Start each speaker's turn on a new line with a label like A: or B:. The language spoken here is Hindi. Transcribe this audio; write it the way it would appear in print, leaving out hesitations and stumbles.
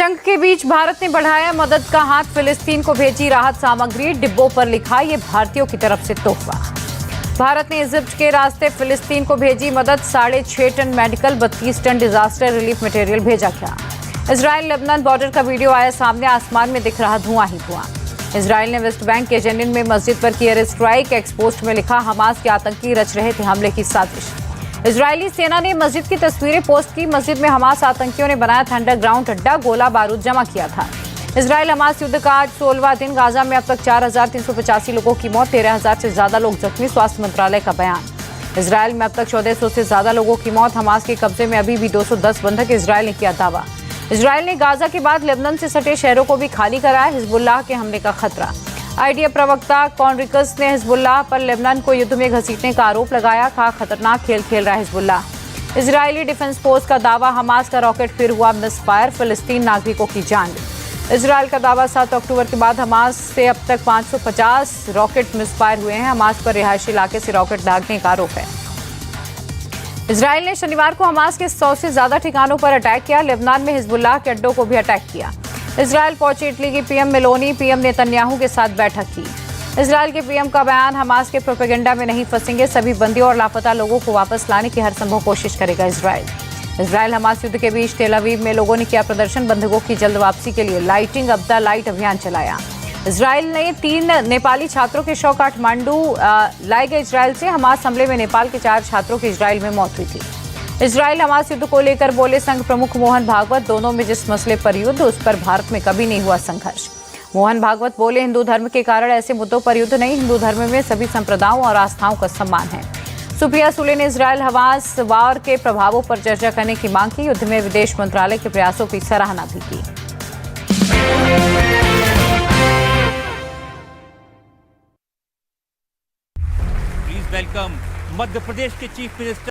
A: जंग के बीच भारत ने बढ़ाया मदद का हाथ, फिलिस्तीन को भेजी राहत सामग्री, डिब्बों पर लिखा ये भारतीयों की तरफ से तोहफा। भारत ने इजिप्ट के रास्ते फिलिस्तीन को भेजी मदद, 6.5 ton medical, 32 ton disaster relief material भेजा गया। इजराइल लेबनान बॉर्डर का वीडियो आया सामने, आसमान में दिख रहा धुआं ही धुआं। इजराइल ने वेस्ट बैंक के जेनिन में मस्जिद पर की एयर स्ट्राइक, एक्सपोस्ट में लिखा हमास के आतंकी रच रहे थे हमले की साजिश। इजरायली सेना ने मस्जिद की तस्वीरें पोस्ट की, मस्जिद में हमास आतंकियों ने बनाया था अंडरग्राउंड अड्डा, गोला बारूद जमा किया था। इजराइल हमास युद्ध का आज 16वां दिन, गाजा में अब तक 4,385 लोगों की मौत, 13,000 से ज्यादा लोग जख्मी, स्वास्थ्य मंत्रालय का बयान। इजराइल में अब तक 1400 से ज्यादा लोगों की मौत, हमास के कब्जे में अभी भी 210 बंधक, इजराइल ने किया दावा। इजराइल ने गाजा के बाद लेबनान से सटे शहरों को भी खाली कराया, हिजबुल्लाह के हमले का खतरा। आईडीएफ प्रवक्ता कॉन्ड्रिकस ने हिजबुल्लाह पर लेबनान को युद्ध में घसीटने का आरोप लगाया, कहा खतरनाक खेल खेल रहा है हिजबुल्लाह। इजरायली डिफेंस फोर्स का दावा, हमास का रॉकेट फिर हुआ मिसफायर, फिलिस्तीन नागरिकों की जान। इजरायल का दावा, 7 अक्टूबर के बाद हमास से अब तक 550 रॉकेट मिसफायर हुए हैं। हमास पर रिहायशी इलाके से रॉकेट दागने का आरोप है। इजरायल ने शनिवार को हमास के 100 से ज्यादा ठिकानों पर अटैक किया, लेबनान में हिजबुल्लाह के अड्डों को भी अटैक किया। इजरायल पहुंचे इटली की पीएम मेलोनी, पीएम नेतन्याहू के साथ बैठक की। इजरायल के पीएम का बयान, हमास के प्रोपेगेंडा में नहीं फंसेंगे, सभी बंदियों और लापता लोगों को वापस लाने की हर संभव कोशिश करेगा इजरायल हमास युद्ध के बीच तेल अवीव में लोगों ने किया प्रदर्शन, बंधकों की जल्द वापसी के लिए लाइटिंग अप द लाइट अभियान चलाया। इजरायल ने 3 नेपाली छात्रों के शव काठमांडू लाए गए इजरायल से। हमास हमले में नेपाल के 4 छात्रों की इजरायल में मौत हुई थी। इजरायल हमास युद्ध को लेकर बोले संघ प्रमुख मोहन भागवत, दोनों में जिस मसले पर युद्ध, उस पर भारत में कभी नहीं हुआ संघर्ष। मोहन भागवत बोले, हिंदू धर्म के कारण ऐसे मुद्दों पर युद्ध नहीं, हिंदू धर्म में सभी संप्रदायों और आस्थाओं का सम्मान है। सुप्रिया सुले ने इजरायल हमास वार के प्रभावों पर चर्चा करने की मांग की, युद्ध में विदेश मंत्रालय के प्रयासों की सराहना भी की।
B: प्लीज वेलकम मध्य प्रदेश के चीफ मिनिस्टर